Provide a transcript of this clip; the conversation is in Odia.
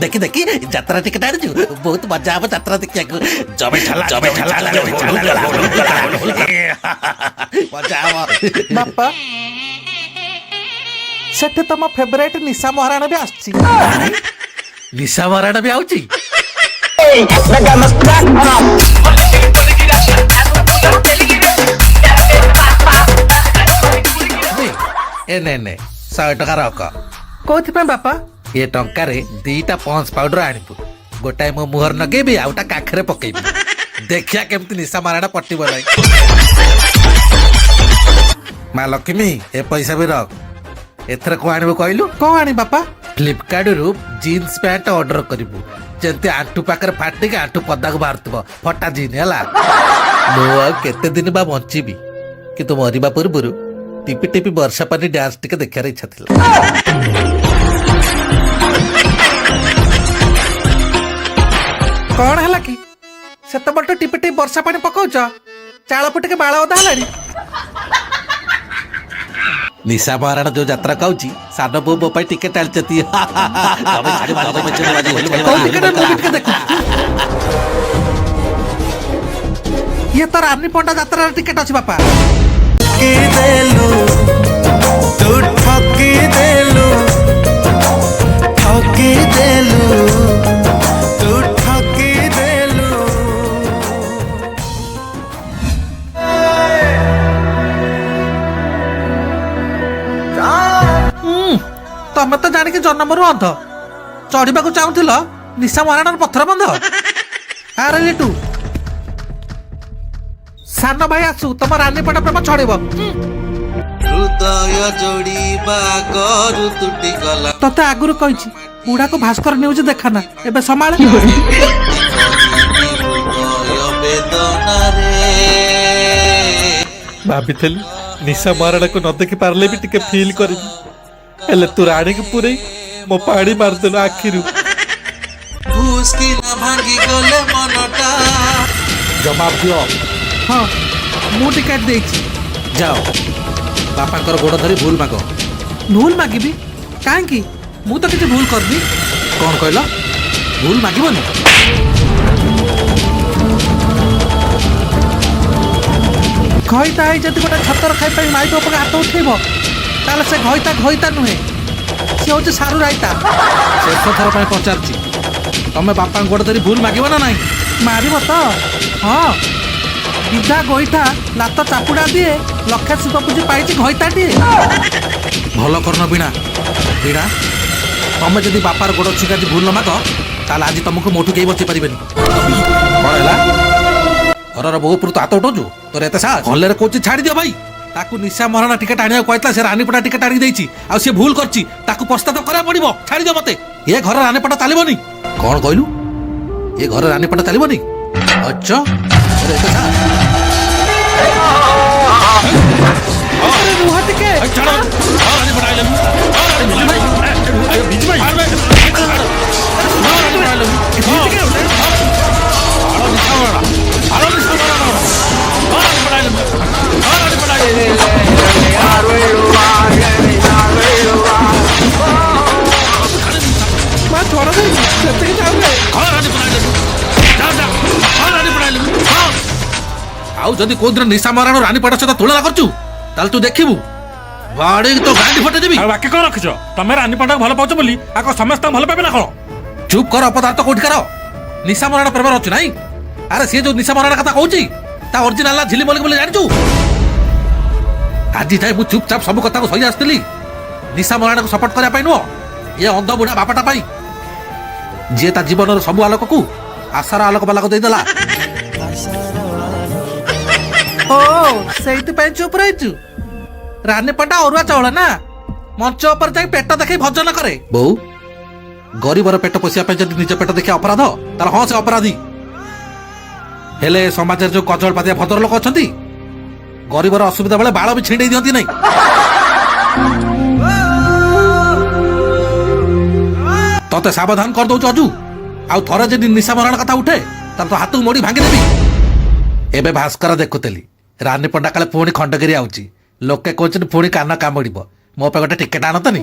देखी देखी यात्रा टिकट आनिଛୁ ବହୁତ ମଜା ହବ ଯାତ୍ରା ଦେଖିବାକୁ ଜମେ ଛାଲା ମଜା ହବ ବାପା ସେଠି ତମ ଫେଭରାଇଟ ନିଶା ମହାରାଣା ବି ଆସିଛି। ନିଶା ମହାରାଣା ବି ଆଉଛି। ଏ ନେ 100 ଟଙ୍କା ରଖ। କୋଉଥିପାଇଁ ବାପା? ଏ ଟଙ୍କାରେ 2ଟା ପଞ୍চ ପାଉଡର ଆଣିବୁ। ଗୋଟାଏ ମୋ ମୁହଁରେ ଲଗେଇବି ଆଉ ଟା କାଖରେ ପକେଇବି। ଦେଖିଆ କେମିତି ନିଶା ମହାରାଣା ପଟିବ ନାହିଁ। ମା ଲକ୍ଷ୍ମୀ ଏ ପଇସା ବି ରଖ। ଏଥର କଣ ଆଣିବୁ କହିଲୁ? କଣ ଆଣି ବାପା? ଫ୍ଲିପକାର୍ଟରୁ ଜିନ୍ସ ପ୍ୟାଣ୍ଟ ଅର୍ଡର କରିବୁ। ଯେମିତି ଆଣ୍ଠୁ ପାଖରେ ଫାଟିକି ଆଣ୍ଠୁ ପଦାକୁ ବାହାରୁଥିବ ଫଟା ଜିନ୍ ହେଲା। ମୁଁ ଆଉ କେତେ ଦିନ ବା ବଞ୍ଚିବି, କିନ୍ତୁ ମରିବା ପୂର୍ବରୁ ଟିପି ଟିପି ବର୍ଷା ପାଣି ଡ୍ୟାନ୍ସ ଟିକେ ଦେଖିବାର ଇଚ୍ଛା ଥିଲା। କଣ ହେଲା କି? ସେତେବେଳେ ଟିପି ଟିପି ବର୍ଷା ପାଣି ପକଉଛ, ଚାଳ ଫୁଟିକି ବାଳ ଓଦା ହେଲାଣି। ନିଶା ମହାରାଣା ଯୋଉ ଯାତ୍ରା କହୁଛି ସାନ ବୋଉ ମୋ ପାଇଁ ଟିକେଟ ଆଣିଛନ୍ତି। ଇଏ ତ ରାନୀ ପଣ୍ଡା ଯାତ୍ରାର ଟିକେଟ ଅଛି ବାପା। ତମେ ତ ଜାଣିକି ଜନ୍ମରୁ ଅନ୍ଧ, ଚଢିବାକୁ ଚାହୁଁଥିଲ ନିଶା ମହାରାଣାର ପଥର ବନ୍ଧ। ଆରେ ଲିଟୁ, ସାନ ଭାଇ ଆସୁ ତମ ରାନୀ ପଣ୍ଡା ପ୍ରେମ ଛଡିବ। ହୃଦୟ ଯୋଡ଼ିବା ଗରୁ ତୁଟି ଗଲା। ତତେ ଆଗରୁ କହିଛି ବୁଢାକୁ ଭାସ୍କର ନ୍ୟୁଜ ଦେଖାନା, ଏବେ ସମାଳ। ଭାବିଥିଲି ନିଶା ମହାରାଣାକୁ ନ ଦେଖି ପାରିଲେ ବି ଟିକେ ଫିଲ୍ କରିବି, ହେଲେ ତୁ ରାଣୀକୁ ପୁରେଇ ମୋ ପାଣି ମାରିଦେଲୁ ଆଖିରୁ। ଜବାବ ଦିଅ। ହଁ ମୁଁ ଟିକେଟ ଦେଇଛି। ଯାଅ ବାପାଙ୍କର ଗୋଡ଼ ଧରି ଭୁଲ ମାଗ। ଭୁଲ ମାଗିବି କାହିଁକି? ମୁଁ ତ କିଛି ଭୁଲ କରିନି। କଣ କହିଲ? ଭୁଲ ମାଗିବନି? ଘଇତା ହେଇ ଯଦି ଗୋଟେ ଛତର ଖାଇ ପାଇଁ ମାଇପ ଉପରେ ହାତ ଉଠେଇବ, ତାହେଲେ ସେ ଘଇତା ନୁହେଁ, ସେ ହଉଛି ସାରୁ ରାଇତା। ଶେଷ ଥର ପାଇଁ ପଚାରୁଛି, ତମେ ବାପାଙ୍କ ଗୋଡ଼ ଧରି ଭୁଲ ମାଗିବ ନା ନାହିଁ? ମାରିବ ତ? ହଁ, ବିଧା ଗୋଇଠା ଲାତ ଚାପୁଡା ଦିଏ, ଲକ୍ଷେ ଶିବ ପୂଜି ପାଇଛି ଘଇତାଟିଏ। ଭଲ କରନ ବୀଣା। ବୀଣା, ତମେ ଯଦି ବାପାର ଗୋଡ଼ ଛିକା ଭୁଲ ନ ମାଗ, ତାହେଲେ ଆଜି ତମକୁ ମୋଠୁ କେହି ବଞ୍ଚେଇ ପାରିବେନି। କଣ ହେଲା? ଘରର ବୋହୁ ଉପରୁ ତ ହାତ ଉଠଉଛୁ? ତୋର ଏତେ ସାହସ? ଭଲରେ କହୁଛି ଛାଡ଼ି ଦିଅ ଭାଇ। ତାକୁ ନିଶା ମହାରାଣା ଟିକେଟ ଆଣିବାକୁ କହିଥିଲା, ସେ ରାନୀପଟା ଟିକେଟ ଆଣିକି ଦେଇଛି, ଆଉ ସେ ଭୁଲ କରିଛି, ତାକୁ ପଶ୍ଚାତାପ କରିବାକୁ ପଡିବ। ଛାଡ଼ି ଦିଅ ମତେ। ଏ ଘର ରାନୀପଟା ଚାଲିବନି। କଣ କହିଲୁ? ଏ ଘର ରାନୀପଟା ଚାଲିବନି? ଆଚ୍ଛା, ଏତେ ସାହସ? ରୁହ ଟିକେ। ଆଉ ଯଦି କୋଉଦିନ ନିଶା ମହାରାଣା ରାନୀପଟା ସହିତ ତୁଳନା କରୁଛୁ, ତାହେଲେ ତୁ ଦେଖିବୁ ବାଡେଇକି ତ ଗାଣ୍ଡି ଫଟେଇଦେବି। ଆଉ ବାକି କଣ ରଖିଛ? ତମେ ରାନୀ ପଣ୍ଡାକୁ ଭଲ ପାଉଛ ବୋଲି ଆଗ ସମସ୍ତଙ୍କୁ ଭଲ ପାଇବେ ନା କଣ? ଚୁପ୍ କର ଅପଦାର୍ଥ କୋଉଠିକାର। ନିଶା ମହାରାଣା ପ୍ରେମରେ ଅଛୁ ନାଇଁ? ଆରେ ସିଏ ଯୋଉ ନିଶା ମହାରାଣା କଥା କହୁଛି, ତା ଅରିଜିନାଲ ନା ଝିଲି ମଲ୍ଲିକ ବୋଲି ଜାଣିଛୁ? ଆଜି ଯାଏ ମୁଁ ଚୁପଚାପ ସବୁ କଥାକୁ ସହି ଆସିଥିଲି, ନିଶା ମହାରାଣାକୁ ସପୋର୍ଟ କରିବା ପାଇଁ ନୁହଁ, ଏ ଅନ୍ଧ ବୁଢା ବାପାଟା ପାଇଁ, ଯିଏ ତା ଜୀବନର ସବୁ ଆଲୋକକୁ ଆଶାର ଆଲୋକ ବାଲାକୁ ଦେଇଦେଲା। ଓ ସେଇଥିପାଇଁ ଚୁପ ରହିଛୁ? ରାନୀ ପଣ୍ଡା ଅରୁଆ ଚାଉଳ ନା, ମଞ୍ଚ ଉପରେ ଯାଇ ପେଟ ଦେଖେଇ ଭଜନ କରେ। ବୋଉ, ଗରିବର ପେଟ ପୋଷିବା ପାଇଁ ଯଦି ନିଜ ପେଟ ଦେଖିବା ଅପରାଧ, ତାହେଲେ ହଁ ସେ ଅପରାଧୀ। ହେଲେ ସମାଜରେ ଯୋଉ କଜଳ ପାତିଆ ଭଦ୍ର ଲୋକ ଅଛନ୍ତି, ଗରିବର ଅସୁବିଧା ବେଳେ ବାଳ ବି ଛିଣ୍ଡେଇ ଦିଅନ୍ତି ନାହିଁ। ତତେ ସାବଧାନ କରିଦଉଛୁ ଅଜୁ। ଆଉ ଥରେ ଯଦି ନିଶା ମହାରାଣା କଥା ଉଠେ, ତାହେଲେ ତ ହାତକୁ ମୋଡି ଭାଙ୍ଗିଦେବି। ଏବେ ଭାସ୍କର ଦେଖୁଥିଲି, ରାନୀ ପଣ୍ଡା କାଳେ ପୁଣି ଖଣ୍ଡଗିରି ଆଉଛି, ଲୋକେ କହୁଛନ୍ତି ପୁଣି କାନ କାମୁଡିବ। ମୋ ପାଇଁ ଗୋଟେ ଟିକେଟ ଆଣନ୍ତନି?